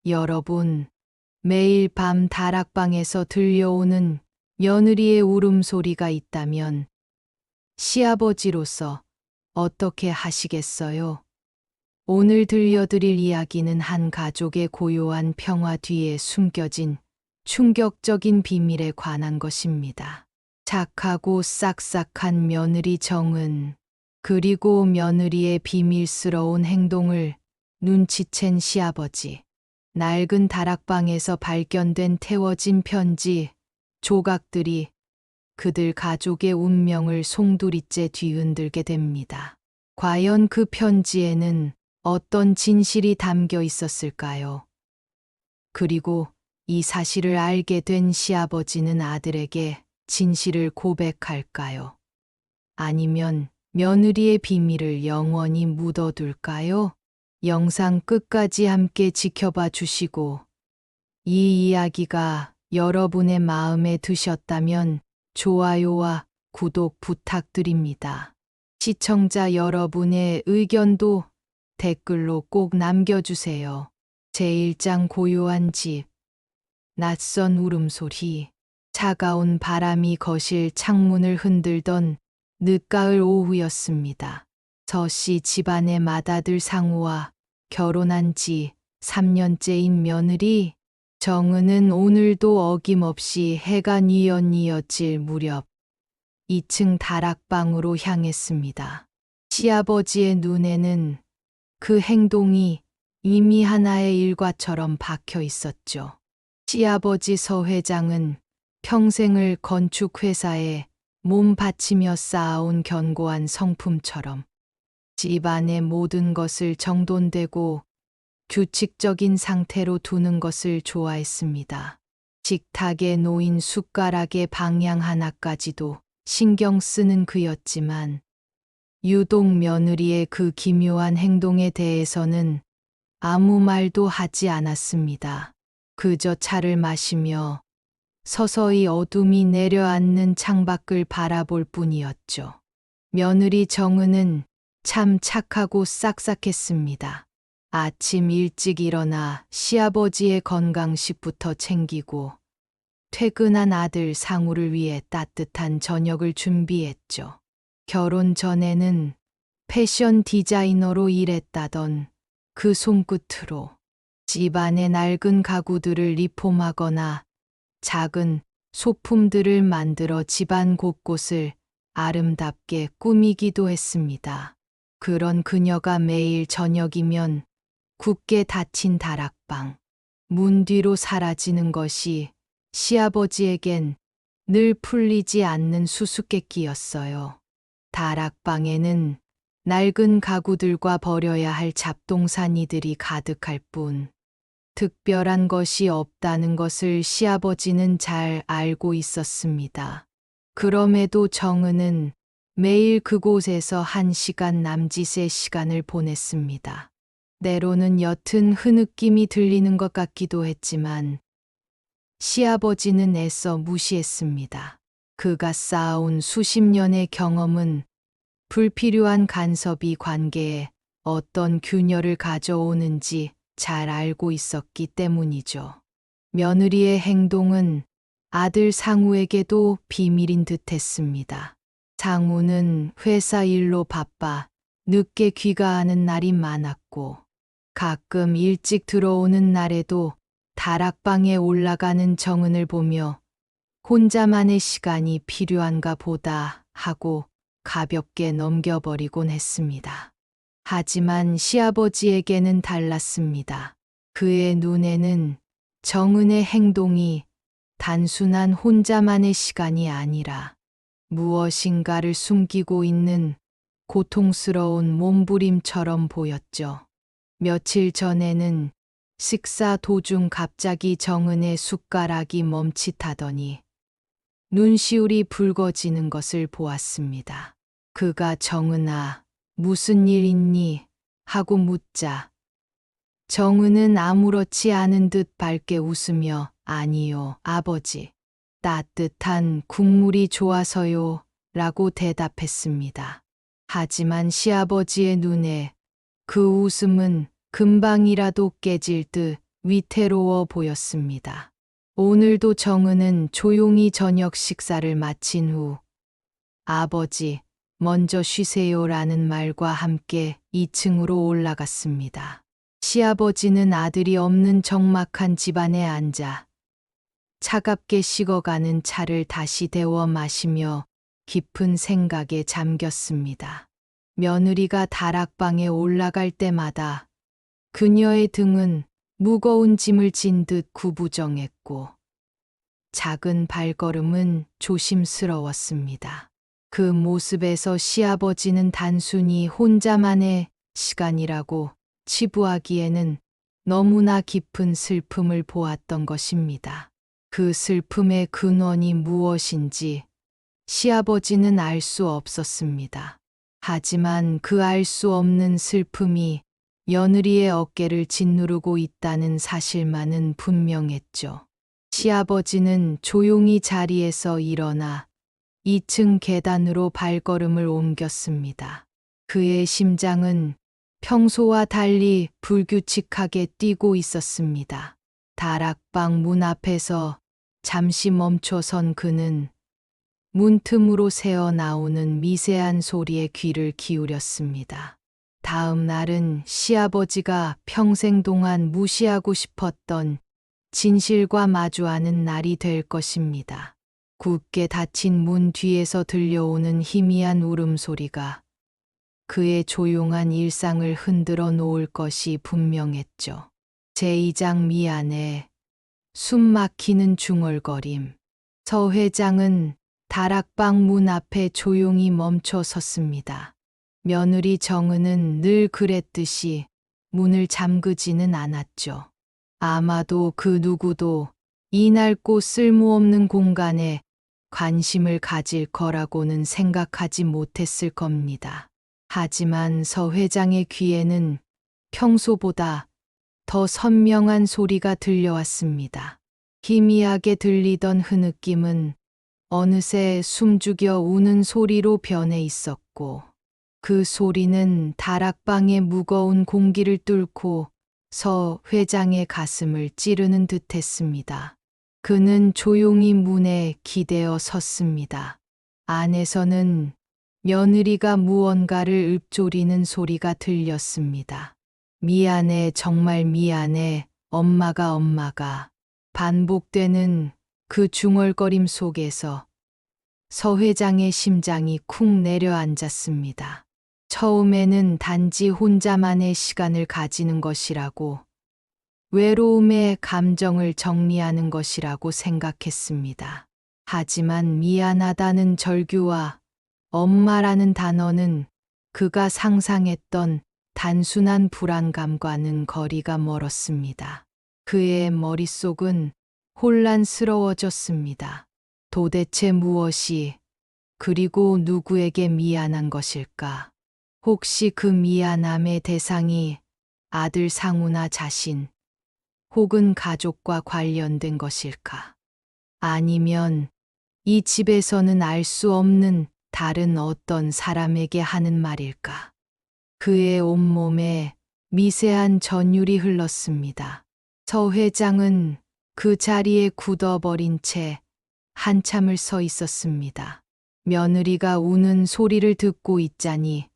여러분, 매일 밤 다락방에서 들려오는 며느리의 울음소리가 있다면 시아버지로서 어떻게 하시겠어요? 오늘 들려드릴 이야기는 한 가족의 고요한 평화 뒤에 숨겨진 충격적인 비밀에 관한 것입니다. 착하고 싹싹한 며느리 정은, 그리고 며느리의 비밀스러운 행동을 눈치챈 시아버지. 낡은 다락방에서 발견된 태워진 편지, 조각들이 그들 가족의 운명을 송두리째 뒤흔들게 됩니다. 과연 그 편지에는 어떤 진실이 담겨 있었을까요? 그리고 이 사실을 알게 된 시아버지는 아들에게 진실을 고백할까요? 아니면 며느리의 비밀을 영원히 묻어둘까요? 영상 끝까지 함께 지켜봐 주시고, 이 이야기가 여러분의 마음에 드셨다면 좋아요와 구독 부탁드립니다. 시청자 여러분의 의견도 댓글로 꼭 남겨주세요. 제1장 고요한 집. 낯선 울음소리. 차가운 바람이 거실 창문을 흔들던 늦가을 오후였습니다. 서씨 집안의 맏아들 상우와 결혼한 지 3년째인 며느리 정은은 오늘도 어김없이 해가 뉘엿뉘엿질 무렵 2층 다락방으로 향했습니다. 시아버지의 눈에는 그 행동이 이미 하나의 일과처럼 박혀 있었죠. 시아버지 서 회장은 평생을 건축회사에 몸 바치며 쌓아온 견고한 성품처럼 집안의 모든 것을 정돈되고 규칙적인 상태로 두는 것을 좋아했습니다. 식탁에 놓인 숟가락의 방향 하나까지도 신경 쓰는 그였지만 유독 며느리의 그 기묘한 행동에 대해서는 아무 말도 하지 않았습니다. 그저 차를 마시며 서서히 어둠이 내려앉는 창밖을 바라볼 뿐이었죠. 며느리 정은은 참 착하고 싹싹했습니다. 아침 일찍 일어나 시아버지의 건강식부터 챙기고 퇴근한 아들 상우를 위해 따뜻한 저녁을 준비했죠. 결혼 전에는 패션 디자이너로 일했다던 그 손끝으로 집안의 낡은 가구들을 리폼하거나 작은 소품들을 만들어 집안 곳곳을 아름답게 꾸미기도 했습니다. 그런 그녀가 매일 저녁이면 굳게 닫힌 다락방, 문 뒤로 사라지는 것이 시아버지에겐 늘 풀리지 않는 수수께끼였어요. 다락방에는 낡은 가구들과 버려야 할 잡동사니들이 가득할 뿐, 특별한 것이 없다는 것을 시아버지는 잘 알고 있었습니다. 그럼에도 정은은 매일 그곳에서 1시간 남짓의 시간을 보냈습니다. 때로는 옅은 흐느낌이 들리는 것 같기도 했지만 시아버지는 애써 무시했습니다. 그가 쌓아온 수십 년의 경험은 불필요한 간섭이 관계에 어떤 균열을 가져오는지 잘 알고 있었기 때문이죠. 며느리의 행동은 아들 상우에게도 비밀인 듯 했습니다. 상우는 회사 일로 바빠 늦게 귀가하는 날이 많았고, 가끔 일찍 들어오는 날에도 다락방에 올라가는 정은을 보며 혼자만의 시간이 필요한가 보다 하고 가볍게 넘겨버리곤 했습니다. 하지만 시아버지에게는 달랐습니다. 그의 눈에는 정은의 행동이 단순한 혼자만의 시간이 아니라 무엇인가를 숨기고 있는 고통스러운 몸부림처럼 보였죠. 며칠 전에는 식사 도중 갑자기 정은의 숟가락이 멈칫하더니 눈시울이 붉어지는 것을 보았습니다. 그가 정은아, 무슨 일 있니? 하고 묻자 정은은 아무렇지 않은 듯 밝게 웃으며 아니요, 아버지. 따뜻한 국물이 좋아서요. 라고 대답했습니다. 하지만 시아버지의 눈에 그 웃음은 금방이라도 깨질 듯 위태로워 보였습니다. 오늘도 정은은 조용히 저녁 식사를 마친 후 아버지, 먼저 쉬세요라는 말과 함께 2층으로 올라갔습니다. 시아버지는 아들이 없는 적막한 집안에 앉아 차갑게 식어가는 차를 다시 데워 마시며 깊은 생각에 잠겼습니다. 며느리가 다락방에 올라갈 때마다 그녀의 등은 무거운 짐을 진 듯 구부정했고 작은 발걸음은 조심스러웠습니다. 그 모습에서 시아버지는 단순히 혼자만의 시간이라고 치부하기에는 너무나 깊은 슬픔을 보았던 것입니다. 그 슬픔의 근원이 무엇인지 시아버지는 알 수 없었습니다. 하지만 그 알 수 없는 슬픔이 며느리의 어깨를 짓누르고 있다는 사실만은 분명했죠. 시아버지는 조용히 자리에서 일어나 2층 계단으로 발걸음을 옮겼습니다. 그의 심장은 평소와 달리 불규칙하게 뛰고 있었습니다. 다락방 문 앞에서 잠시 멈춰선 그는 문틈으로 새어 나오는 미세한 소리에 귀를 기울였습니다. 다음 날은 시아버지가 평생 동안 무시하고 싶었던 진실과 마주하는 날이 될 것입니다. 굳게 닫힌 문 뒤에서 들려오는 희미한 울음소리가 그의 조용한 일상을 흔들어 놓을 것이 분명했죠. 제2장 미안해. 숨 막히는 중얼거림. 서 회장은 다락방 문 앞에 조용히 멈춰 섰습니다. 며느리 정은은 늘 그랬듯이 문을 잠그지는 않았죠. 아마도 그 누구도 이 낡고 쓸모없는 공간에 관심을 가질 거라고는 생각하지 못했을 겁니다. 하지만 서 회장의 귀에는 평소보다 더 선명한 소리가 들려왔습니다. 희미하게 들리던 흐느낌은 어느새 숨죽여 우는 소리로 변해 있었고 그 소리는 다락방의 무거운 공기를 뚫고 서 회장의 가슴을 찌르는 듯했습니다. 그는 조용히 문에 기대어 섰습니다. 안에서는 며느리가 무언가를 읊조리는 소리가 들렸습니다. 미안해, 정말 미안해, 엄마가 반복되는 그 중얼거림 속에서 서 회장의 심장이 쿵 내려앉았습니다. 처음에는 단지 혼자만의 시간을 가지는 것이라고, 외로움의 감정을 정리하는 것이라고 생각했습니다. 하지만 미안하다는 절규와 엄마라는 단어는 그가 상상했던 단순한 불안감과는 거리가 멀었습니다. 그의 머릿속은 혼란스러워졌습니다. 도대체 무엇이, 그리고 누구에게 미안한 것일까? 혹시 그 미안함의 대상이 아들 상우나 자신, 혹은 가족과 관련된 것일까? 아니면 이 집에서는 알 수 없는 다른 어떤 사람에게 하는 말일까? 그의 온몸에 미세한 전율이 흘렀습니다. 서 회장은 그 자리에 굳어버린 채 한참을 서 있었습니다. 며느리가 우는 소리를 듣고 있자니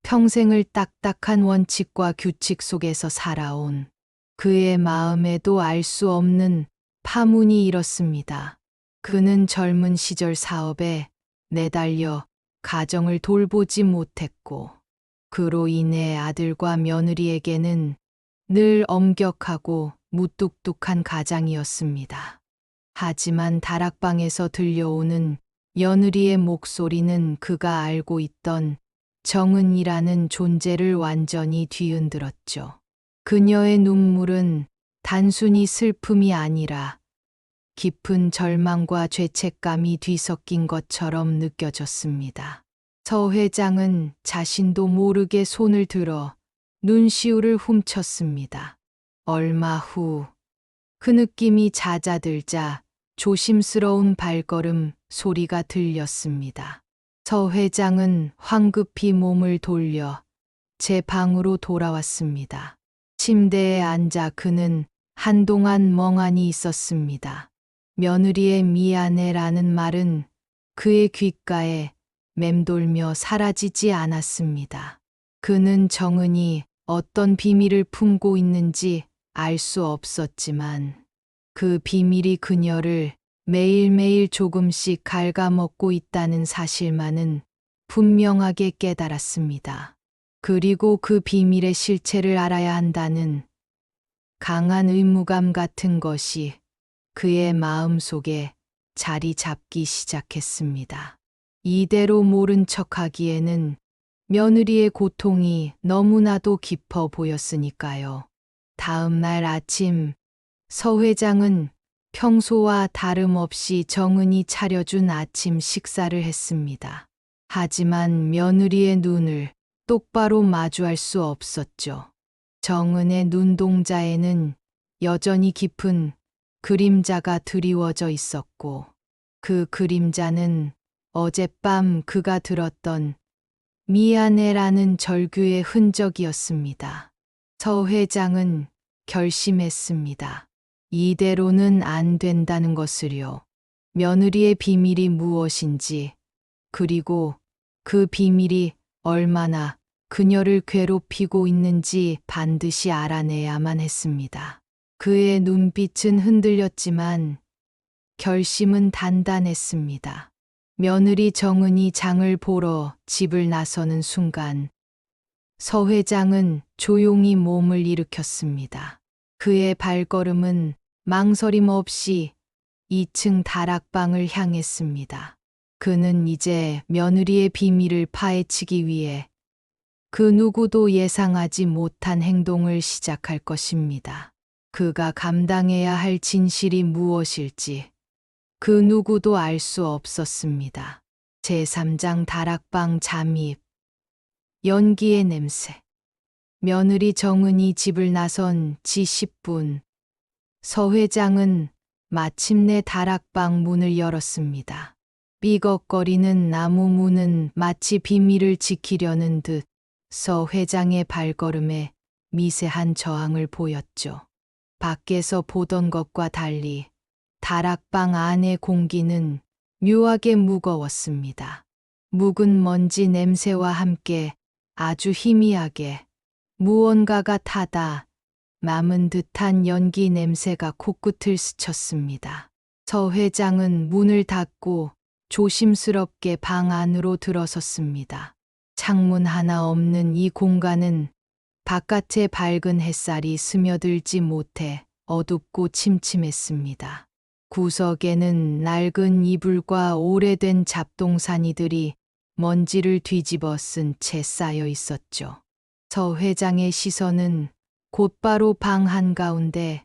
평생을 딱딱한 원칙과 규칙 속에서 살아온 그의 마음에도 알 수 없는 파문이 일었습니다. 그는 젊은 시절 사업에 내달려 가정을 돌보지 못했고 그로 인해 아들과 며느리에게는 늘 엄격하고 무뚝뚝한 가장이었습니다. 하지만 다락방에서 들려오는 며느리의 목소리는 그가 알고 있던 정은이라는 존재를 완전히 뒤흔들었죠. 그녀의 눈물은 단순히 슬픔이 아니라 깊은 절망과 죄책감이 뒤섞인 것처럼 느껴졌습니다. 서 회장은 자신도 모르게 손을 들어 눈시울을 훔쳤습니다. 얼마 후 그 느낌이 잦아들자 조심스러운 발걸음 소리가 들렸습니다. 서 회장은 황급히 몸을 돌려 제 방으로 돌아왔습니다. 침대에 앉아 그는 한동안 멍하니 있었습니다. 며느리의 미안해라는 말은 그의 귓가에 맴돌며 사라지지 않았습니다. 그는 정은이 어떤 비밀을 품고 있는지 알 수 없었지만 그 비밀이 그녀를 매일매일 조금씩 갉아먹고 있다는 사실만은 분명하게 깨달았습니다. 그리고 그 비밀의 실체를 알아야 한다는 강한 의무감 같은 것이 그의 마음속에 자리 잡기 시작했습니다. 이대로 모른 척하기에는 며느리의 고통이 너무나도 깊어 보였으니까요. 다음 날 아침 서 회장은 평소와 다름없이 정은이 차려준 아침 식사를 했습니다. 하지만 며느리의 눈을 똑바로 마주할 수 없었죠. 정은의 눈동자에는 여전히 깊은 그림자가 드리워져 있었고 그 그림자는 어젯밤 그가 들었던 미안해라는 절규의 흔적이었습니다. 서 회장은 결심했습니다. 이대로는 안 된다는 것을요. 며느리의 비밀이 무엇인지, 그리고 그 비밀이 얼마나 그녀를 괴롭히고 있는지 반드시 알아내야만 했습니다. 그의 눈빛은 흔들렸지만 결심은 단단했습니다. 며느리 정은이 장을 보러 집을 나서는 순간 서 회장은 조용히 몸을 일으켰습니다. 그의 발걸음은 망설임 없이 2층 다락방을 향했습니다. 그는 이제 며느리의 비밀을 파헤치기 위해 그 누구도 예상하지 못한 행동을 시작할 것입니다. 그가 감당해야 할 진실이 무엇일지 그 누구도 알 수 없었습니다. 제3장 다락방 잠입. 연기의 냄새. 며느리 정은이 집을 나선 지 10분. 서 회장은 마침내 다락방 문을 열었습니다. 삐걱거리는 나무 문은 마치 비밀을 지키려는 듯 서 회장의 발걸음에 미세한 저항을 보였죠. 밖에서 보던 것과 달리 다락방 안의 공기는 묘하게 무거웠습니다. 묵은 먼지 냄새와 함께 아주 희미하게 무언가가 타다 남은 듯한 연기 냄새가 코끝을 스쳤습니다. 서 회장은 문을 닫고 조심스럽게 방 안으로 들어섰습니다. 창문 하나 없는 이 공간은 바깥의 밝은 햇살이 스며들지 못해 어둡고 침침했습니다. 구석에는 낡은 이불과 오래된 잡동사니들이 먼지를 뒤집어 쓴 채 쌓여 있었죠. 서 회장의 시선은 곧바로 방 한가운데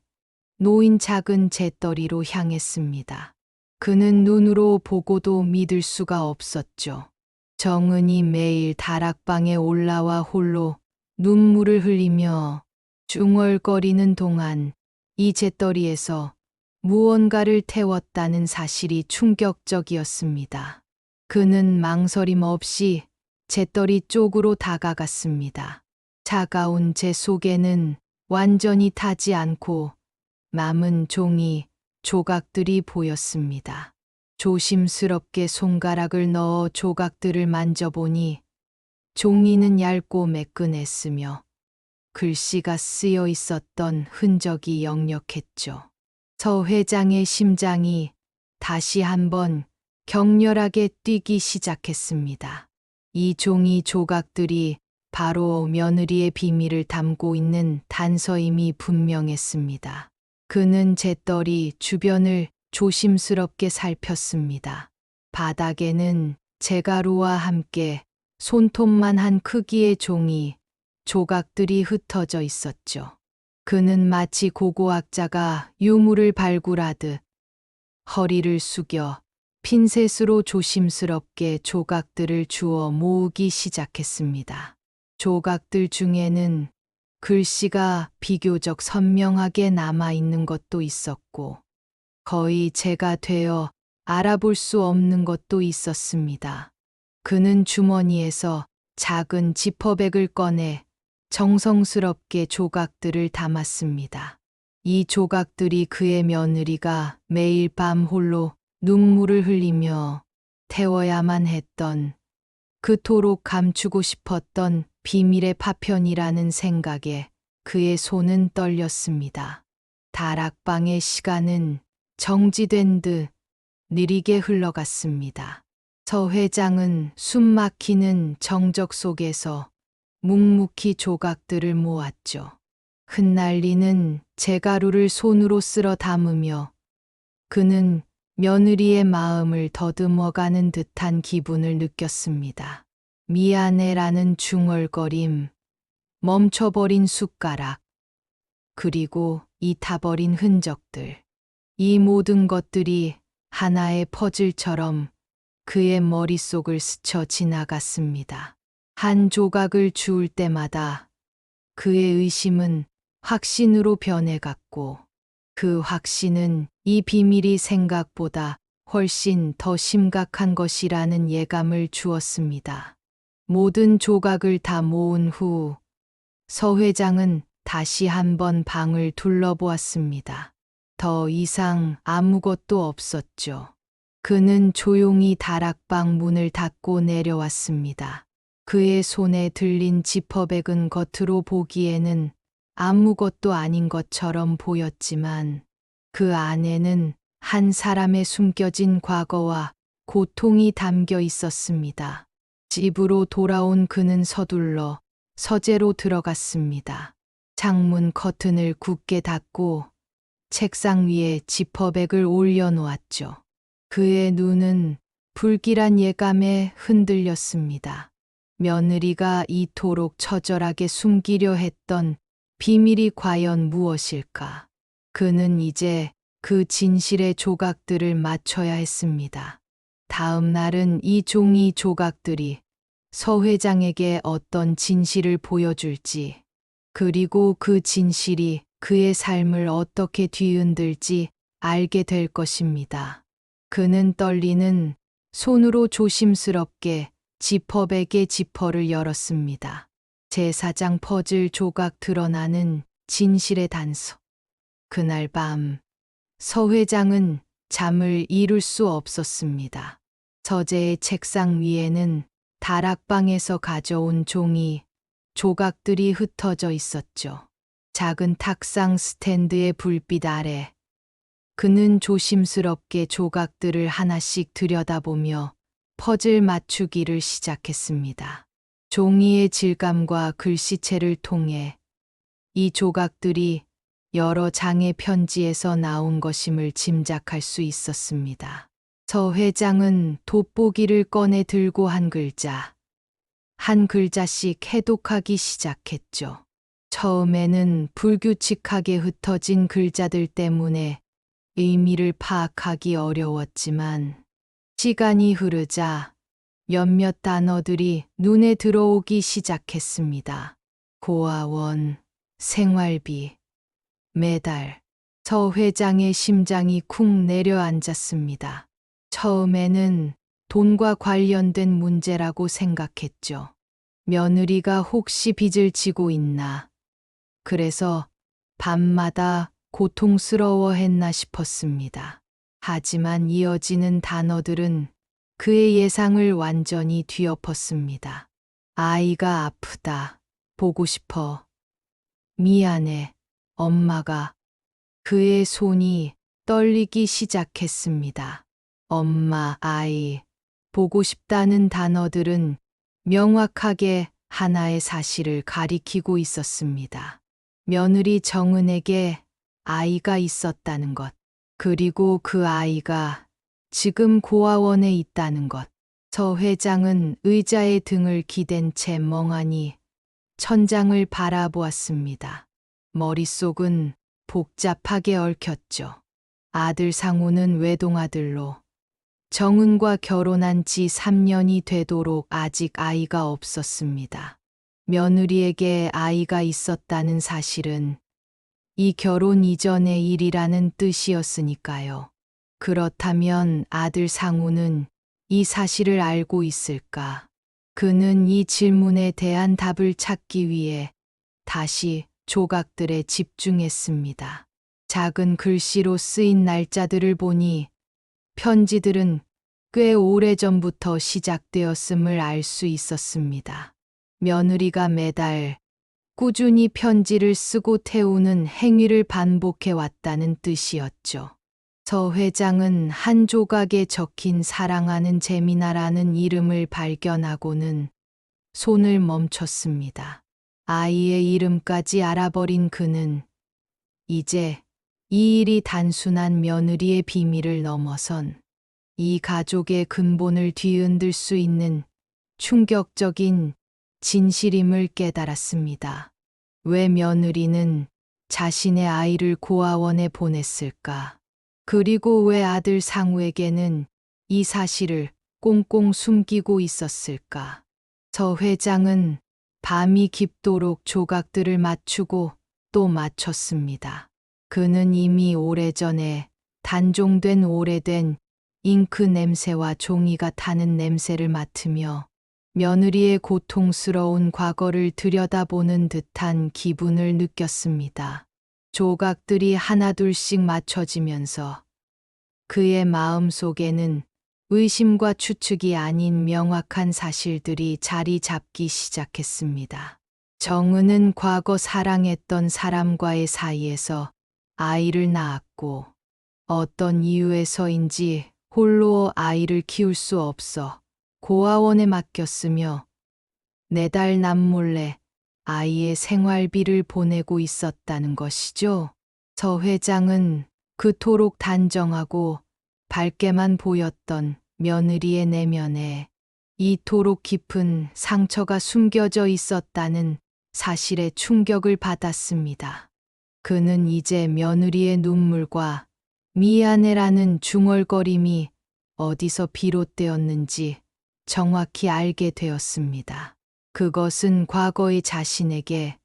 놓인 작은 재떨이로 향했습니다. 그는 눈으로 보고도 믿을 수가 없었죠. 정은이 매일 다락방에 올라와 홀로 눈물을 흘리며 중얼거리는 동안 이 재떨이에서 무언가를 태웠다는 사실이 충격적이었습니다. 그는 망설임 없이 재떨이 쪽으로 다가갔습니다. 차가운 재 속에는 완전히 타지 않고 남은 종이 조각들이 보였습니다. 조심스럽게 손가락을 넣어 조각들을 만져보니 종이는 얇고 매끈했으며 글씨가 쓰여 있었던 흔적이 역력했죠. 서 회장의 심장이 다시 한번 격렬하게 뛰기 시작했습니다. 이 종이 조각들이 바로 며느리의 비밀을 담고 있는 단서임이 분명했습니다. 그는 재떨이 주변을 조심스럽게 살폈습니다. 바닥에는 재가루와 함께 손톱만한 크기의 종이 조각들이 흩어져 있었죠. 그는 마치 고고학자가 유물을 발굴하듯 허리를 숙여 핀셋으로 조심스럽게 조각들을 주워 모으기 시작했습니다. 조각들 중에는 글씨가 비교적 선명하게 남아있는 것도 있었고 거의 재가 되어 알아볼 수 없는 것도 있었습니다. 그는 주머니에서 작은 지퍼백을 꺼내 정성스럽게 조각들을 담았습니다. 이 조각들이 그의 며느리가 매일 밤 홀로 눈물을 흘리며 태워야만 했던, 그토록 감추고 싶었던 비밀의 파편이라는 생각에 그의 손은 떨렸습니다. 다락방의 시간은 정지된 듯 느리게 흘러갔습니다. 서 회장은 숨 막히는 정적 속에서 묵묵히 조각들을 모았죠. 흩날리는 재가루를 손으로 쓸어 담으며 그는 며느리의 마음을 더듬어가는 듯한 기분을 느꼈습니다. 미안해라는 중얼거림, 멈춰버린 숟가락, 그리고 이 타버린 흔적들. 이 모든 것들이 하나의 퍼즐처럼 그의 머릿속을 스쳐 지나갔습니다. 한 조각을 주울 때마다 그의 의심은 확신으로 변해갔고, 그 확신은 이 비밀이 생각보다 훨씬 더 심각한 것이라는 예감을 주었습니다. 모든 조각을 다 모은 후 서 회장은 다시 한번 방을 둘러보았습니다. 더 이상 아무것도 없었죠. 그는 조용히 다락방 문을 닫고 내려왔습니다. 그의 손에 들린 지퍼백은 겉으로 보기에는 아무것도 아닌 것처럼 보였지만 그 안에는 한 사람의 숨겨진 과거와 고통이 담겨 있었습니다. 집으로 돌아온 그는 서둘러 서재로 들어갔습니다. 창문 커튼을 굳게 닫고 책상 위에 지퍼백을 올려놓았죠. 그의 눈은 불길한 예감에 흔들렸습니다. 며느리가 이토록 처절하게 숨기려 했던 비밀이 과연 무엇일까? 그는 이제 그 진실의 조각들을 맞춰야 했습니다. 다음 날은 이 종이 조각들이 서 회장에게 어떤 진실을 보여줄지, 그리고 그 진실이 그의 삶을 어떻게 뒤흔들지 알게 될 것입니다. 그는 떨리는 손으로 조심스럽게 지퍼백의 지퍼를 열었습니다. 제4장 퍼즐 조각 드러나는 진실의 단서. 그날 밤 서 회장은 잠을 이룰 수 없었습니다. 서재의 책상 위에는 다락방에서 가져온 종이 조각들이 흩어져 있었죠. 작은 탁상 스탠드의 불빛 아래 그는 조심스럽게 조각들을 하나씩 들여다보며 퍼즐 맞추기를 시작했습니다. 종이의 질감과 글씨체를 통해 이 조각들이 여러 장의 편지에서 나온 것임을 짐작할 수 있었습니다. 서 회장은 돋보기를 꺼내 들고 한 글자씩 해독하기 시작했죠. 처음에는 불규칙하게 흩어진 글자들 때문에 의미를 파악하기 어려웠지만 시간이 흐르자 몇몇 단어들이 눈에 들어오기 시작했습니다. 고아원, 생활비, 매달. 서 회장의 심장이 쿵 내려앉았습니다. 처음에는 돈과 관련된 문제라고 생각했죠. 며느리가 혹시 빚을 지고 있나, 그래서 밤마다 고통스러워했나 싶었습니다. 하지만 이어지는 단어들은 그의 예상을 완전히 뒤엎었습니다. 아이가 아프다, 보고 싶어, 미안해, 엄마가. 그의 손이 떨리기 시작했습니다. 엄마, 아이, 보고 싶다는 단어들은 명확하게 하나의 사실을 가리키고 있었습니다. 며느리 정은에게 아이가 있었다는 것, 그리고 그 아이가 지금 고아원에 있다는 것. 서 회장은 의자에 등을 기댄 채 멍하니 천장을 바라보았습니다. 머릿속은 복잡하게 얽혔죠. 아들 상우는 외동아들로, 정은과 결혼한 지 3년이 되도록 아직 아이가 없었습니다. 며느리에게 아이가 있었다는 사실은 이 결혼 이전의 일이라는 뜻이었으니까요. 그렇다면 아들 상우는 이 사실을 알고 있을까? 그는 이 질문에 대한 답을 찾기 위해 다시 조각들에 집중했습니다. 작은 글씨로 쓰인 날짜들을 보니 편지들은 꽤 오래전부터 시작되었음을 알 수 있었습니다. 며느리가 매달 꾸준히 편지를 쓰고 태우는 행위를 반복해 왔다는 뜻이었죠. 서 회장은 한 조각에 적힌 사랑하는 재미나라는 이름을 발견하고는 손을 멈췄습니다. 아이의 이름까지 알아버린 그는 이제 이 일이 단순한 며느리의 비밀을 넘어선 이 가족의 근본을 뒤흔들 수 있는 충격적인 진실임을 깨달았습니다. 왜 며느리는 자신의 아이를 고아원에 보냈을까? 그리고 왜 아들 상우에게는 이 사실을 꽁꽁 숨기고 있었을까? 서 회장은 밤이 깊도록 조각들을 맞추고 또 맞췄습니다. 그는 이미 오래전에 단종된 오래된 잉크 냄새와 종이가 타는 냄새를 맡으며 며느리의 고통스러운 과거를 들여다보는 듯한 기분을 느꼈습니다. 조각들이 하나둘씩 맞춰지면서 그의 마음 속에는 의심과 추측이 아닌 명확한 사실들이 자리 잡기 시작했습니다. 정은은 과거 사랑했던 사람과의 사이에서 아이를 낳았고 어떤 이유에서인지 홀로 아이를 키울 수 없어 고아원에 맡겼으며 4달 남몰래 아이의 생활비를 보내고 있었다는 것이죠. 서 회장은 그토록 단정하고 밝게만 보였던 며느리의 내면에 이토록 깊은 상처가 숨겨져 있었다는 사실에 충격을 받았습니다. 그는 이제 며느리의 눈물과 미안해라는 중얼거림이 어디서 비롯되었는지 정확히 알게 되었습니다. 그것은 과거의 자신에게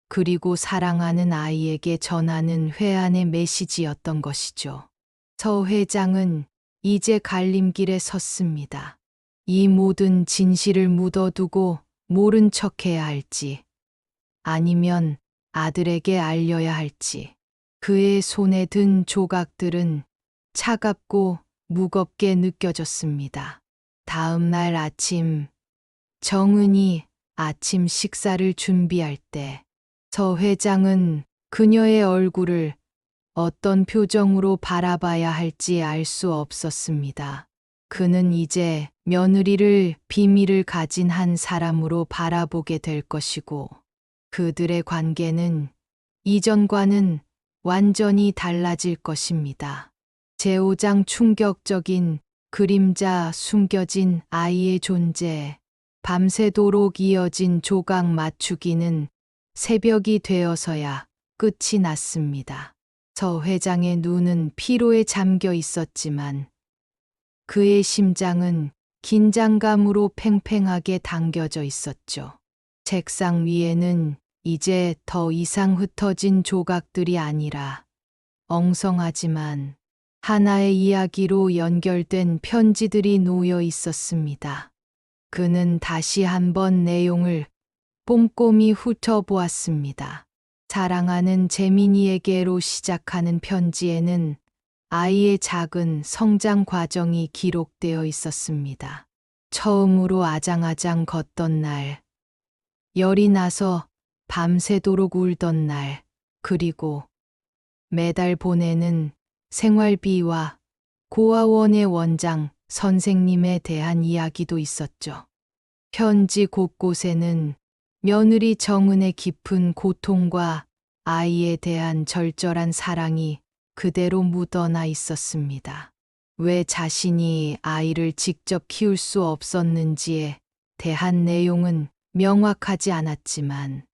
그리고 사랑하는 아이에게 전하는 회한의 메시지였던 것이죠. 서 회장은 이제 갈림길에 섰습니다. 이 모든 진실을 묻어두고 모른 척해야 할지, 아니면 아들에게 알려야 할지. 그의 손에 든 조각들은 차갑고 무겁게 느껴졌습니다. 다음 날 아침, 정은이 아침 식사를 준비할 때 서 회장은 그녀의 얼굴을 어떤 표정으로 바라봐야 할지 알 수 없었습니다. 그는 이제 며느리를 비밀을 가진 한 사람으로 바라보게 될 것이고 그들의 관계는 이전과는 완전히 달라질 것입니다. 제5장 충격적인 그림자 숨겨진 아이의 존재. 밤새도록 이어진 조각 맞추기는 새벽이 되어서야 끝이 났습니다. 서 회장의 눈은 피로에 잠겨 있었지만 그의 심장은 긴장감으로 팽팽하게 당겨져 있었죠. 책상 위에는 이제 더 이상 흩어진 조각들이 아니라 엉성하지만 하나의 이야기로 연결된 편지들이 놓여 있었습니다. 그는 다시 한번 내용을 꼼꼼히 훑어보았습니다. 사랑하는 재민이에게로 시작하는 편지에는 아이의 작은 성장 과정이 기록되어 있었습니다. 처음으로 아장아장 걷던 날, 열이 나서 밤새도록 울던 날, 그리고 매달 보내는 생활비와 고아원의 원장 선생님에 대한 이야기도 있었죠. 편지 곳곳에는 며느리 정은의 깊은 고통과 아이에 대한 절절한 사랑이 그대로 묻어나 있었습니다. 왜 자신이 아이를 직접 키울 수 없었는지에 대한 내용은 명확하지 않았지만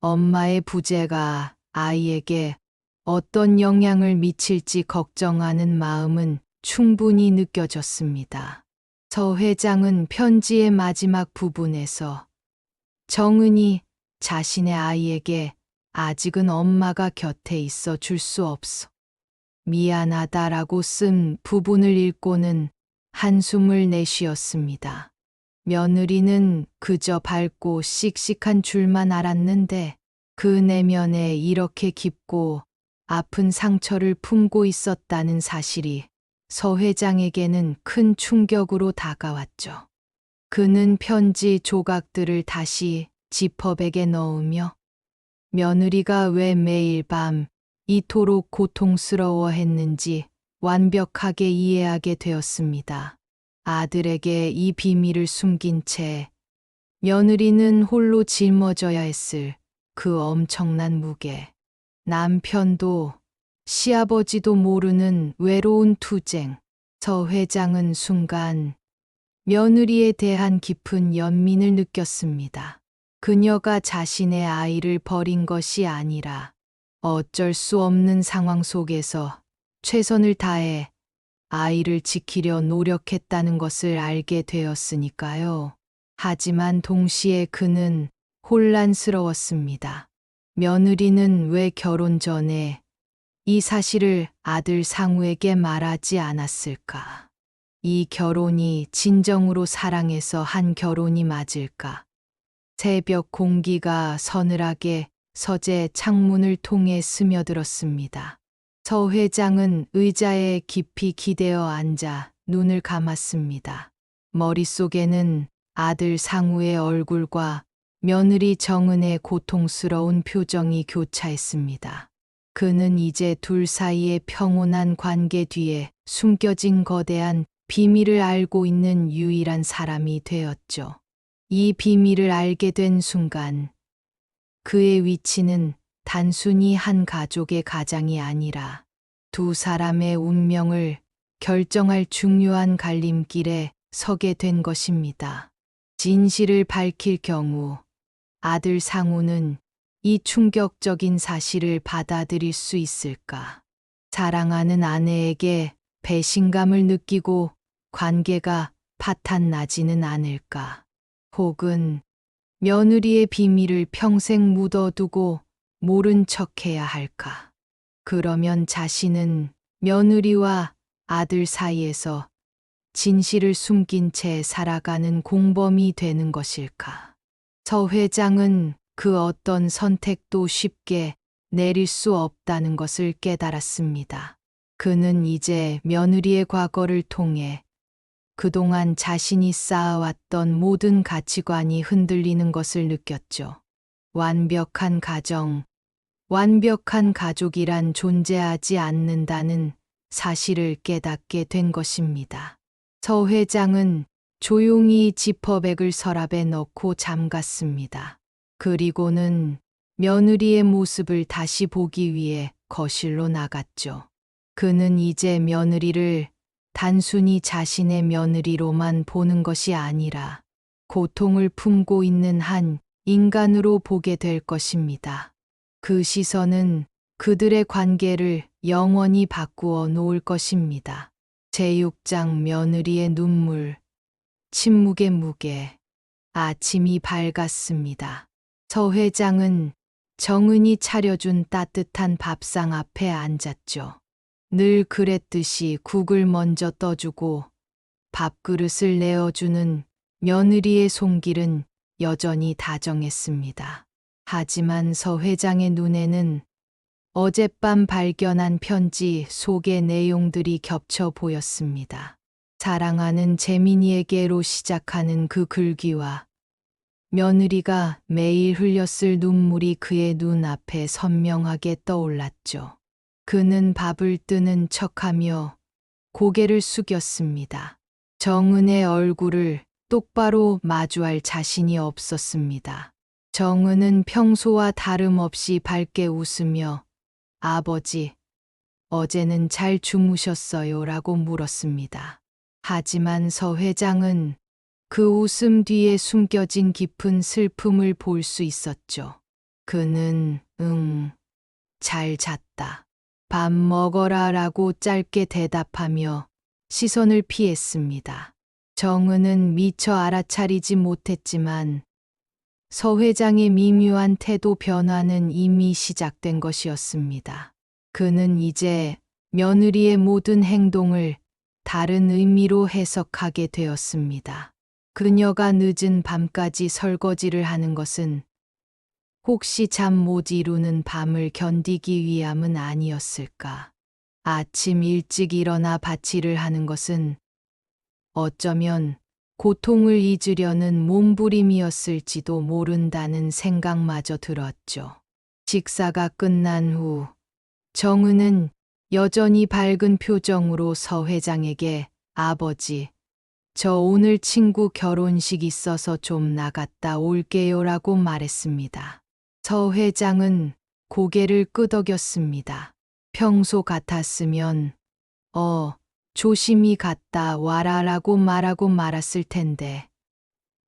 엄마의 부재가 아이에게 어떤 영향을 미칠지 걱정하는 마음은 충분히 느껴졌습니다. 서 회장은 편지의 마지막 부분에서 정은이 자신의 아이에게 아직은 엄마가 곁에 있어 줄 수 없어. 미안하다라고 쓴 부분을 읽고는 한숨을 내쉬었습니다. 며느리는 그저 밝고 씩씩한 줄만 알았는데 그 내면에 이렇게 깊고 아픈 상처를 품고 있었다는 사실이 서 회장에게는 큰 충격으로 다가왔죠. 그는 편지 조각들을 다시 지퍼백에 넣으며 며느리가 왜 매일 밤 이토록 고통스러워했는지 완벽하게 이해하게 되었습니다. 아들에게 이 비밀을 숨긴 채 며느리는 홀로 짊어져야 했을 그 엄청난 무게. 남편도 시아버지도 모르는 외로운 투쟁. 서 회장은 순간 며느리에 대한 깊은 연민을 느꼈습니다. 그녀가 자신의 아이를 버린 것이 아니라 어쩔 수 없는 상황 속에서 최선을 다해 아이를 지키려 노력했다는 것을 알게 되었으니까요. 하지만 동시에 그는 혼란스러웠습니다. 며느리는 왜 결혼 전에 이 사실을 아들 상우에게 말하지 않았을까? 이 결혼이 진정으로 사랑해서 한 결혼이 맞을까? 새벽 공기가 서늘하게 서재 창문을 통해 스며들었습니다. 서 회장은 의자에 깊이 기대어 앉아 눈을 감았습니다. 머릿속에는 아들 상우의 얼굴과 며느리 정은의 고통스러운 표정이 교차했습니다. 그는 이제 둘 사이의 평온한 관계 뒤에 숨겨진 거대한 비밀을 알고 있는 유일한 사람이 되었죠. 이 비밀을 알게 된 순간 그의 위치는 단순히 한 가족의 가장이 아니라 두 사람의 운명을 결정할 중요한 갈림길에 서게 된 것입니다. 진실을 밝힐 경우 아들 상우는 이 충격적인 사실을 받아들일 수 있을까? 사랑하는 아내에게 배신감을 느끼고 관계가 파탄나지는 않을까? 혹은 며느리의 비밀을 평생 묻어두고 모른 척해야 할까? 그러면 자신은 며느리와 아들 사이에서 진실을 숨긴 채 살아가는 공범이 되는 것일까? 서 회장은 그 어떤 선택도 쉽게 내릴 수 없다는 것을 깨달았습니다. 그는 이제 며느리의 과거를 통해 그동안 자신이 쌓아왔던 모든 가치관이 흔들리는 것을 느꼈죠. 완벽한 가정, 완벽한 가족이란 존재하지 않는다는 사실을 깨닫게 된 것입니다. 서 회장은 조용히 지퍼백을 서랍에 넣고 잠갔습니다. 그리고는 며느리의 모습을 다시 보기 위해 거실로 나갔죠. 그는 이제 며느리를 단순히 자신의 며느리로만 보는 것이 아니라 고통을 품고 있는 한 인간으로 보게 될 것입니다. 그 시선은 그들의 관계를 영원히 바꾸어 놓을 것입니다. 제6장 며느리의 눈물, 침묵의 무게. 아침이 밝았습니다. 서 회장은 정은이 차려준 따뜻한 밥상 앞에 앉았죠. 늘 그랬듯이 국을 먼저 떠주고 밥그릇을 내어주는 며느리의 손길은 여전히 다정했습니다. 하지만 서 회장의 눈에는 어젯밤 발견한 편지 속의 내용들이 겹쳐 보였습니다. 사랑하는 재민이에게로 시작하는 그 글귀와 며느리가 매일 흘렸을 눈물이 그의 눈앞에 선명하게 떠올랐죠. 그는 밥을 뜨는 척하며 고개를 숙였습니다. 정은의 얼굴을 똑바로 마주할 자신이 없었습니다. 정은은 평소와 다름없이 밝게 웃으며 아버지, 어제는 잘 주무셨어요? 라고 물었습니다. 하지만 서 회장은 그 웃음 뒤에 숨겨진 깊은 슬픔을 볼 수 있었죠. 그는 잘 잤다. 밥 먹어라 라고 짧게 대답하며 시선을 피했습니다. 정은은 미처 알아차리지 못했지만 서 회장의 미묘한 태도 변화는 이미 시작된 것이었습니다. 그는 이제 며느리의 모든 행동을 다른 의미로 해석하게 되었습니다. 그녀가 늦은 밤까지 설거지를 하는 것은 혹시 잠 못 이루는 밤을 견디기 위함은 아니었을까? 아침 일찍 일어나 바치를 하는 것은 어쩌면 고통을 잊으려는 몸부림이었을지도 모른다는 생각마저 들었죠. 식사가 끝난 후 정은은 여전히 밝은 표정으로 서 회장에게 아버지, 저 오늘 친구 결혼식 있어서 좀 나갔다 올게요라고 말했습니다. 서 회장은 고개를 끄덕였습니다. 평소 같았으면 조심히 갔다 와라라고 말하고 말았을 텐데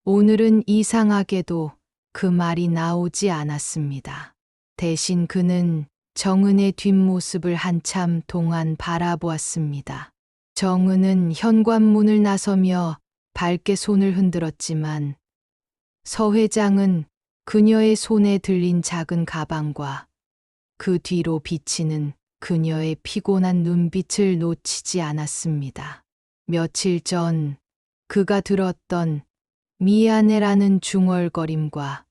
오늘은 이상하게도 그 말이 나오지 않았습니다. 대신 그는 정은의 뒷모습을 한참 동안 바라보았습니다. 정은은 현관문을 나서며 밝게 손을 흔들었지만 서 회장은 그녀의 손에 들린 작은 가방과 그 뒤로 비치는 그녀의 피곤한 눈빛을 놓치지 않았습니다. 며칠 전 그가 들었던 미안해라는 중얼거림과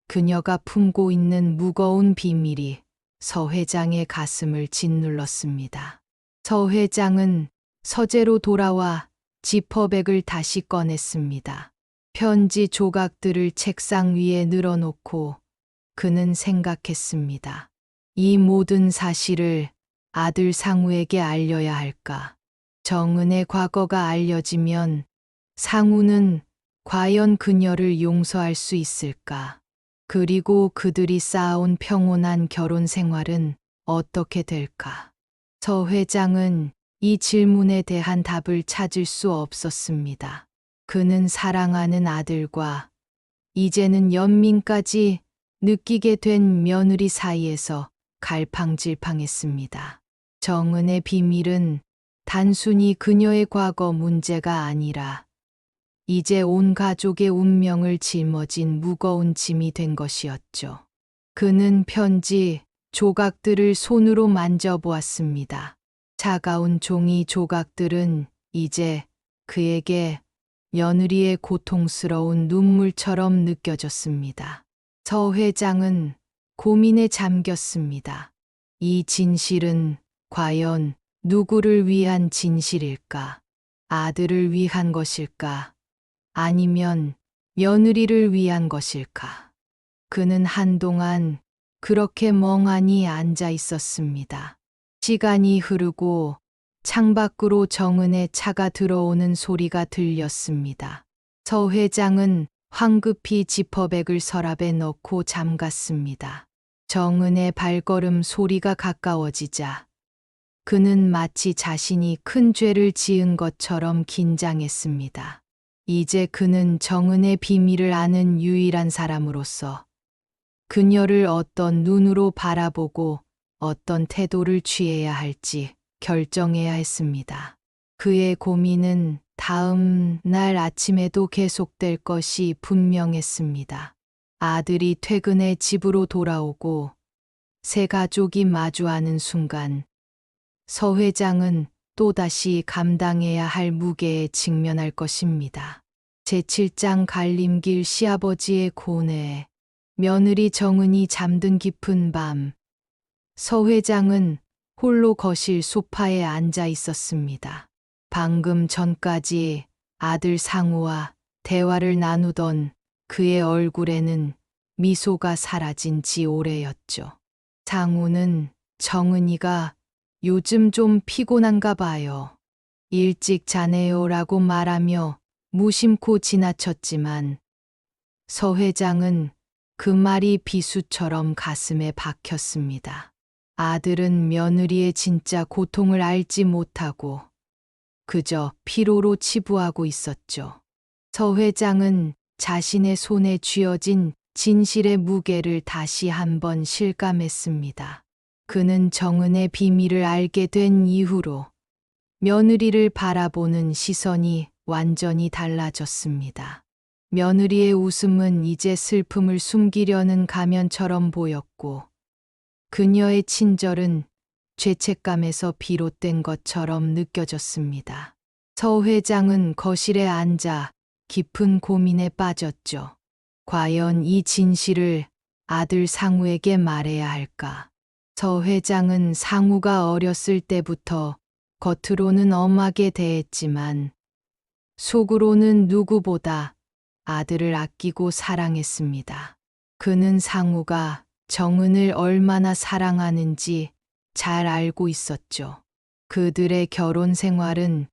그녀가 품고 있는 무거운 비밀이 서 회장의 가슴을 짓눌렀습니다. 서 회장은 서재로 돌아와 지퍼백을 다시 꺼냈습니다. 편지 조각들을 책상 위에 늘어놓고 그는 생각했습니다. 이 모든 사실을 아들 상우에게 알려야 할까? 정은의 과거가 알려지면 상우는 과연 그녀를 용서할 수 있을까? 그리고 그들이 쌓아온 평온한 결혼 생활은 어떻게 될까? 서 회장은 이 질문에 대한 답을 찾을 수 없었습니다. 그는 사랑하는 아들과 이제는 연민까지 느끼게 된 며느리 사이에서 갈팡질팡했습니다. 정은의 비밀은 단순히 그녀의 과거 문제가 아니라 이제 온 가족의 운명을 짊어진 무거운 짐이 된 것이었죠. 그는 편지 조각들을 손으로 만져보았습니다. 차가운 종이 조각들은 이제 그에게 며느리의 고통스러운 눈물처럼 느껴졌습니다. 서 회장은 고민에 잠겼습니다. 이 진실은 과연 누구를 위한 진실일까? 아들을 위한 것일까? 아니면 며느리를 위한 것일까? 그는 한동안 그렇게 멍하니 앉아 있었습니다. 시간이 흐르고 창밖으로 정은의 차가 들어오는 소리가 들렸습니다. 서 회장은 황급히 지퍼백을 서랍에 넣고 잠갔습니다. 정은의 발걸음 소리가 가까워지자 그는 마치 자신이 큰 죄를 지은 것처럼 긴장했습니다. 이제 그는 정은의 비밀을 아는 유일한 사람으로서 그녀를 어떤 눈으로 바라보고 어떤 태도를 취해야 할지 결정해야 했습니다. 그의 고민은 다음 날 아침에도 계속될 것이 분명했습니다. 아들이 퇴근해 집으로 돌아오고 세 가족이 마주하는 순간 서 회장은 또다시 감당해야 할 무게에 직면할 것입니다. 제7장 갈림길 시아버지의 고뇌, 며느리 정은이 잠든 깊은 밤, 서 회장은 홀로 거실 소파에 앉아 있었습니다. 방금 전까지 아들 상우와 대화를 나누던 그의 얼굴에는 미소가 사라진 지 오래였죠. 상우는 정은이가 요즘 좀 피곤한가 봐요. 일찍 자네요라고 말하며 무심코 지나쳤지만 서 회장은 그 말이 비수처럼 가슴에 박혔습니다. 아들은 며느리의 진짜 고통을 알지 못하고 그저 피로로 치부하고 있었죠. 서 회장은 자신의 손에 쥐어진 진실의 무게를 다시 한번 실감했습니다. 그는 정은의 비밀을 알게 된 이후로 며느리를 바라보는 시선이 완전히 달라졌습니다. 며느리의 웃음은 이제 슬픔을 숨기려는 가면처럼 보였고 그녀의 친절은 죄책감에서 비롯된 것처럼 느껴졌습니다. 서 회장은 거실에 앉아 깊은 고민에 빠졌죠. 과연 이 진실을 아들 상우에게 말해야 할까? 서 회장은 상우가 어렸을 때부터 겉으로는 엄하게 대했지만 속으로는 누구보다 아들을 아끼고 사랑했습니다. 그는 상우가 정은을 얼마나 사랑하는지 잘 알고 있었죠. 그들의 결혼 생활은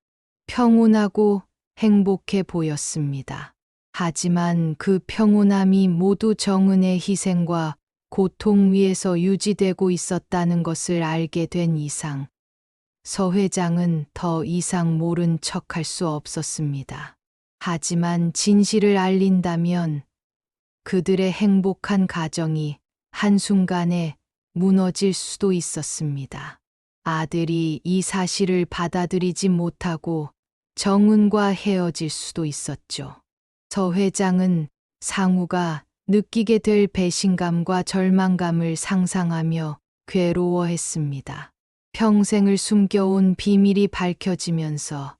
평온하고 행복해 보였습니다. 하지만 그 평온함이 모두 정은의 희생과 고통 위에서 유지되고 있었다는 것을 알게 된 이상, 서 회장은 더 이상 모른 척할 수 없었습니다. 하지만 진실을 알린다면 그들의 행복한 가정이 한순간에 무너질 수도 있었습니다. 아들이 이 사실을 받아들이지 못하고 정은과 헤어질 수도 있었죠. 서 회장은 상우가 느끼게 될 배신감과 절망감을 상상하며 괴로워했습니다. 평생을 숨겨온 비밀이 밝혀지면서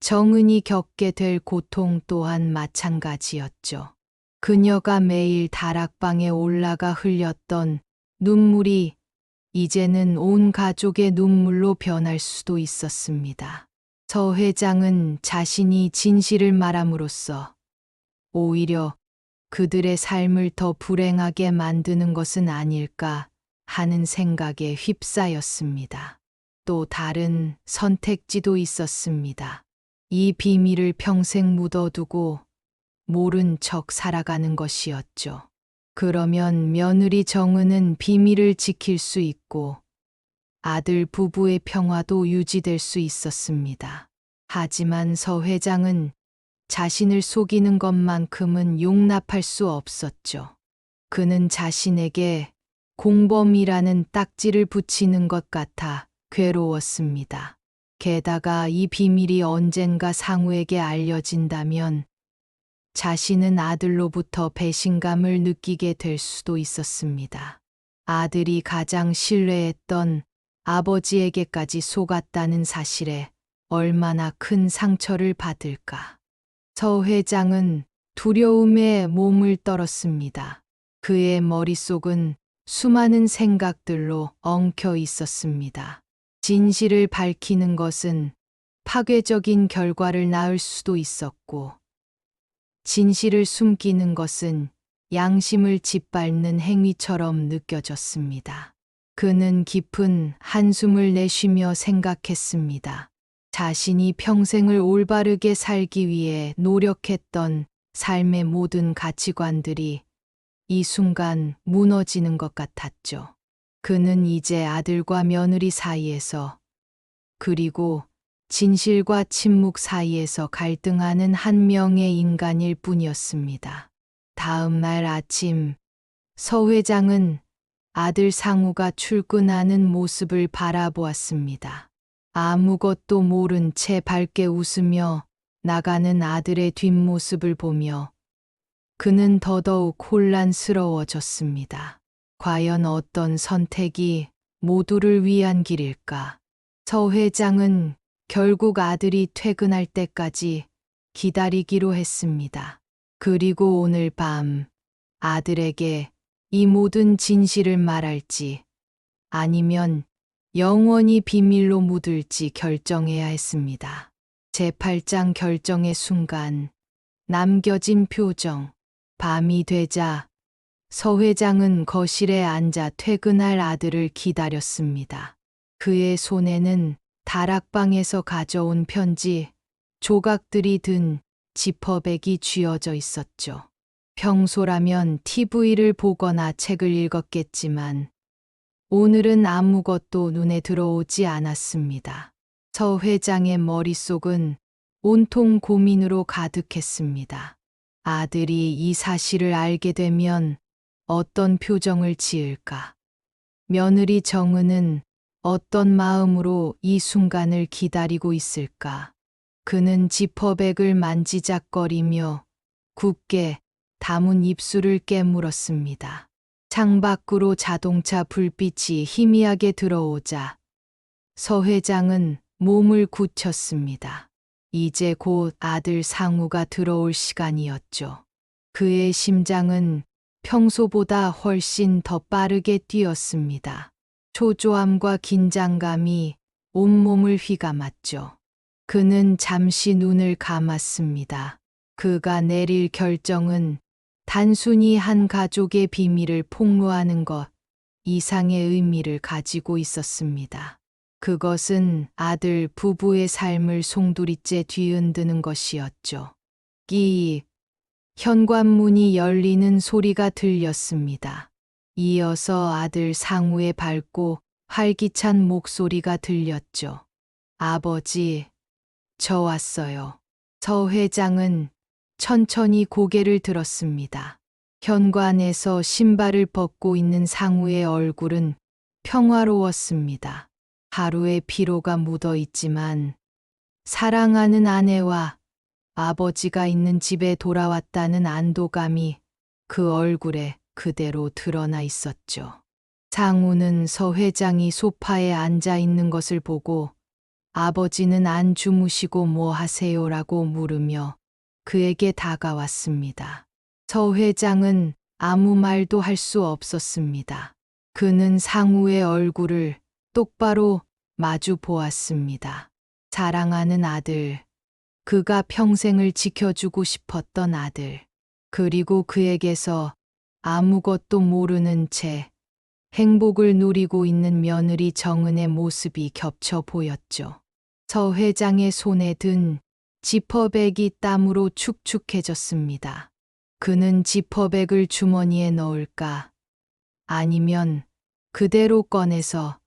정은이 겪게 될 고통 또한 마찬가지였죠. 그녀가 매일 다락방에 올라가 흘렸던 눈물이 이제는 온 가족의 눈물로 변할 수도 있었습니다. 서 회장은 자신이 진실을 말함으로써 오히려 그들의 삶을 더 불행하게 만드는 것은 아닐까 하는 생각에 휩싸였습니다. 또 다른 선택지도 있었습니다. 이 비밀을 평생 묻어두고 모른 척 살아가는 것이었죠. 그러면 며느리 정은은 비밀을 지킬 수 있고 아들 부부의 평화도 유지될 수 있었습니다. 하지만 서 회장은 자신을 속이는 것만큼은 용납할 수 없었죠. 그는 자신에게 공범이라는 딱지를 붙이는 것 같아 괴로웠습니다. 게다가 이 비밀이 언젠가 상우에게 알려진다면 자신은 아들로부터 배신감을 느끼게 될 수도 있었습니다. 아들이 가장 신뢰했던 아버지에게까지 속았다는 사실에 얼마나 큰 상처를 받을까. 서 회장은 두려움에 몸을 떨었습니다. 그의 머릿속은 수많은 생각들로 엉켜 있었습니다. 진실을 밝히는 것은 파괴적인 결과를 낳을 수도 있었고, 진실을 숨기는 것은 양심을 짓밟는 행위처럼 느껴졌습니다. 그는 깊은 한숨을 내쉬며 생각했습니다. 자신이 평생을 올바르게 살기 위해 노력했던 삶의 모든 가치관들이 이 순간 무너지는 것 같았죠. 그는 이제 아들과 며느리 사이에서, 그리고 진실과 침묵 사이에서 갈등하는 한 명의 인간일 뿐이었습니다. 다음 날 아침, 서 회장은 아들 상우가 출근하는 모습을 바라보았습니다. 아무것도 모른 채 밝게 웃으며 나가는 아들의 뒷모습을 보며 그는 더더욱 혼란스러워졌습니다. 과연 어떤 선택이 모두를 위한 길일까? 서 회장은 결국 아들이 퇴근할 때까지 기다리기로 했습니다. 그리고 오늘 밤 아들에게 이 모든 진실을 말할지 아니면 영원히 비밀로 묻을지 결정해야 했습니다. 제8장 결정의 순간 남겨진 표정. 밤이 되자 서 회장은 거실에 앉아 퇴근할 아들을 기다렸습니다. 그의 손에는 다락방에서 가져온 편지, 조각들이 든 지퍼백이 쥐어져 있었죠. 평소라면 TV를 보거나 책을 읽었겠지만 오늘은 아무것도 눈에 들어오지 않았습니다. 서 회장의 머릿속은 온통 고민으로 가득했습니다. 아들이 이 사실을 알게 되면 어떤 표정을 지을까? 며느리 정은은 어떤 마음으로 이 순간을 기다리고 있을까? 그는 지퍼백을 만지작거리며 굳게 담은 입술을 깨물었습니다. 창밖으로 자동차 불빛이 희미하게 들어오자 서 회장은 몸을 굳혔습니다. 이제 곧 아들 상우가 들어올 시간이었죠. 그의 심장은 평소보다 훨씬 더 빠르게 뛰었습니다. 초조함과 긴장감이 온몸을 휘감았죠. 그는 잠시 눈을 감았습니다. 그가 내릴 결정은 단순히 한 가족의 비밀을 폭로하는 것 이상의 의미를 가지고 있었습니다. 그것은 아들 부부의 삶을 송두리째 뒤흔드는 것이었죠. 끼익, 현관문이 열리는 소리가 들렸습니다. 이어서 아들 상우의 밝고 활기찬 목소리가 들렸죠. 아버지, 저 왔어요. 서 회장은 천천히 고개를 들었습니다. 현관에서 신발을 벗고 있는 상우의 얼굴은 평화로웠습니다. 하루의 피로가 묻어 있지만 사랑하는 아내와 아버지가 있는 집에 돌아왔다는 안도감이 그 얼굴에 그대로 드러나 있었죠. 상우는 서 회장이 소파에 앉아 있는 것을 보고 아버지는 안 주무시고 뭐 하세요라고 물으며 그에게 다가왔습니다. 서 회장은 아무 말도 할 수 없었습니다. 그는 상우의 얼굴을 똑바로 마주 보았습니다. 사랑하는 아들, 그가 평생을 지켜주고 싶었던 아들, 그리고 그에게서 아무것도 모르는 채 행복을 누리고 있는 며느리 정은의 모습이 겹쳐 보였죠. 서 회장의 손에 든 지퍼백이 땀으로 축축해졌습니다. 그는 지퍼백을 주머니에 넣을까? 아니면 그대로 꺼내서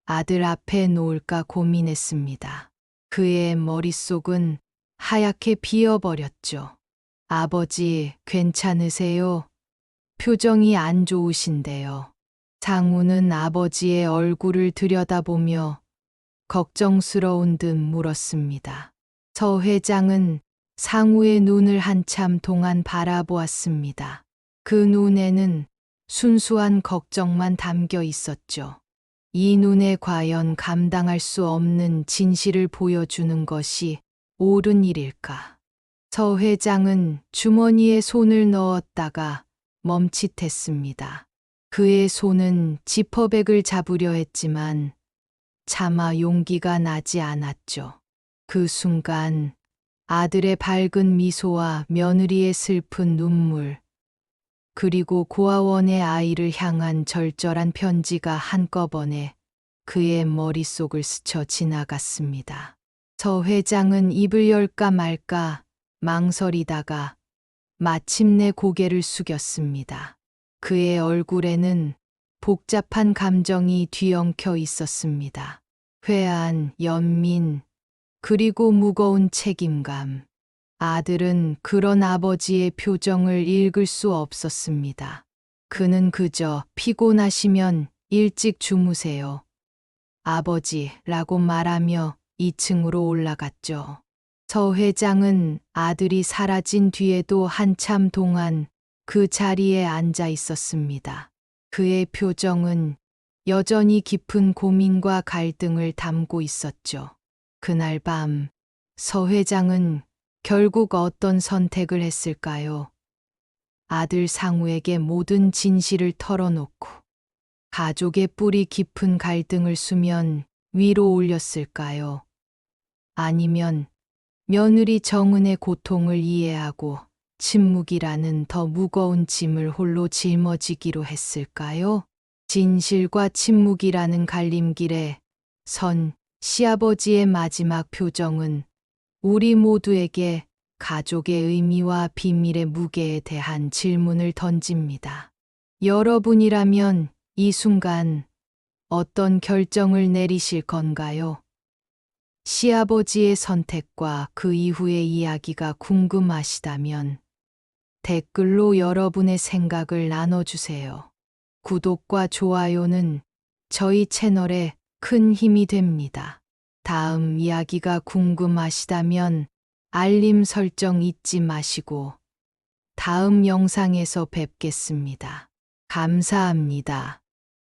아들 앞에 놓을까 고민했습니다. 그의 머릿속은 하얗게 비어버렸죠. 아버지, 괜찮으세요? 표정이 안 좋으신데요. 상우는 아버지의 얼굴을 들여다보며 걱정스러운 듯 물었습니다. 서 회장은 상우의 눈을 한참 동안 바라보았습니다. 그 눈에는 순수한 걱정만 담겨 있었죠. 이 눈에 과연 감당할 수 없는 진실을 보여주는 것이 옳은 일일까? 서 회장은 주머니에 손을 넣었다가 멈칫했습니다. 그의 손은 지퍼백을 잡으려 했지만 차마 용기가 나지 않았죠. 그 순간 아들의 밝은 미소와 며느리의 슬픈 눈물, 그리고 고아원의 아이를 향한 절절한 편지가 한꺼번에 그의 머릿속을 스쳐 지나갔습니다. 서 회장은 입을 열까 말까 망설이다가 마침내 고개를 숙였습니다. 그의 얼굴에는 복잡한 감정이 뒤엉켜 있었습니다. 회한, 연민, 그리고 무거운 책임감. 아들은 그런 아버지의 표정을 읽을 수 없었습니다. 그는 그저 피곤하시면 일찍 주무세요. 아버지라고 말하며 2층으로 올라갔죠. 서 회장은 아들이 사라진 뒤에도 한참 동안 그 자리에 앉아 있었습니다. 그의 표정은 여전히 깊은 고민과 갈등을 담고 있었죠. 그날 밤, 서 회장은 결국 어떤 선택을 했을까요? 아들 상우에게 모든 진실을 털어놓고 가족의 뿌리 깊은 갈등을 수면 위로 올렸을까요? 아니면 며느리 정은의 고통을 이해하고 침묵이라는 더 무거운 짐을 홀로 짊어지기로 했을까요? 진실과 침묵이라는 갈림길에 선 시아버지의 마지막 표정은 우리 모두에게 가족의 의미와 비밀의 무게에 대한 질문을 던집니다. 여러분이라면 이 순간 어떤 결정을 내리실 건가요? 시아버지의 선택과 그 이후의 이야기가 궁금하시다면 댓글로 여러분의 생각을 나눠주세요. 구독과 좋아요는 저희 채널에 큰 힘이 됩니다. 다음 이야기가 궁금하시다면 알림 설정 잊지 마시고 다음 영상에서 뵙겠습니다. 감사합니다.